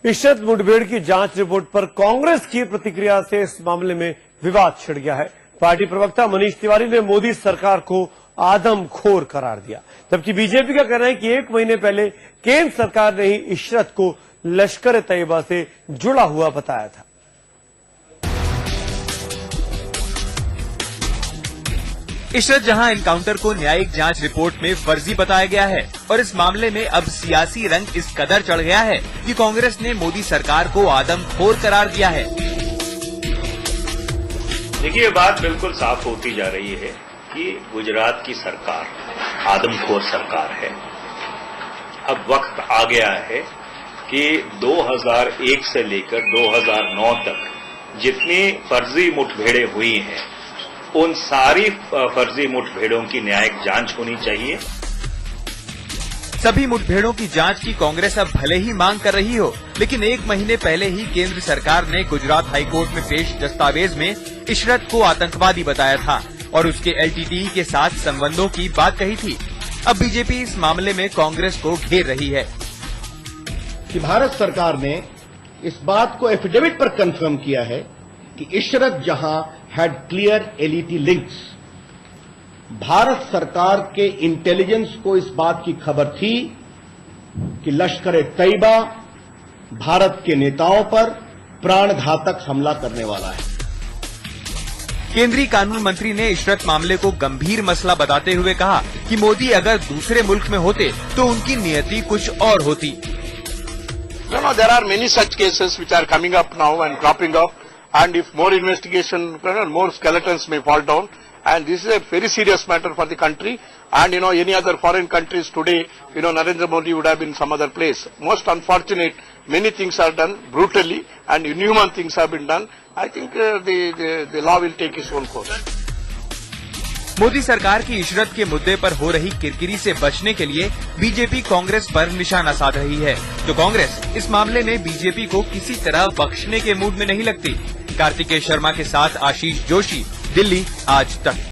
इशरत मुठभेड़ की जांच रिपोर्ट पर कांग्रेस की प्रतिक्रिया से इस मामले में विवाद छिड़ गया है। पार्टी प्रवक्ता मनीष तिवारी ने मोदी सरकार को आदमखोर करार दिया, जबकि बीजेपी का कहना है कि 1 महीने पहले केंद्र सरकार ने ही इशरत को लश्कर तैयबा से जुड़ा हुआ बताया था। इशरत जहां एनकाउंटर को न्यायिक जांच रिपोर्ट में फर्जी बताया गया है और इस मामले में अब सियासी रंग इस कदर चढ़ गया है कि कांग्रेस ने मोदी सरकार को आदमखोर करार दिया है। देखिए, ये बात बिल्कुल साफ होती जा रही है कि गुजरात की सरकार आदमखोर सरकार है। अब वक्त आ गया है कि 2001 से लेकर 2009 तक जितनी फर्जी मुठभेड़ें हुई हैं, उन सारी फर्जी मुठभेड़ों की न्यायिक जांच होनी चाहिए। सभी मुठभेड़ों की जांच की कांग्रेस अब भले ही मांग कर रही हो, लेकिन 1 महीने पहले ही केंद्र सरकार ने गुजरात हाईकोर्ट में पेश दस्तावेज में इशरत को आतंकवादी बताया था और उसके एलटीटीई के साथ संबंधों की बात कही थी। अब बीजेपी इस मामले में कांग्रेस को घेर रही है कि भारत सरकार ने इस बात को एफिडेविट पर कंफर्म किया है कि इशरत जहां had clear LET links, Bharat सरकार के इंटेलिजेंस को इस बात की खबर थी कि लश्कर तैयबा भारत के नेताओं पर प्राणघातक हमला करने वाला है। केंद्रीय कानून मंत्री ने इशरत मामले को गंभीर मसला बताते हुए कहा कि मोदी अगर दूसरे मुल्क में होते तो उनकी नियति कुछ और होती। No, there are many such cases which are coming up now and cropping up, and if more investigation, more skeletons may fall down, and this is a very serious matter for the country. And any other foreign countries today, Narendra Modi would have been some other place. Most unfortunate, many things are done brutally, and inhuman things have been done. I think the law will take its own course. Modi सरकार की इशरत के मुद्दे पर हो रही किरकिरी से बचने के लिए बीजेपी कांग्रेस पर निशाना साध रही है, तो कांग्रेस इस मामले में बीजेपी को किसी तरह बख्शने के मूड में नहीं लगती। कार्तिकेय शर्मा के साथ आशीष जोशी, दिल्ली आज तक।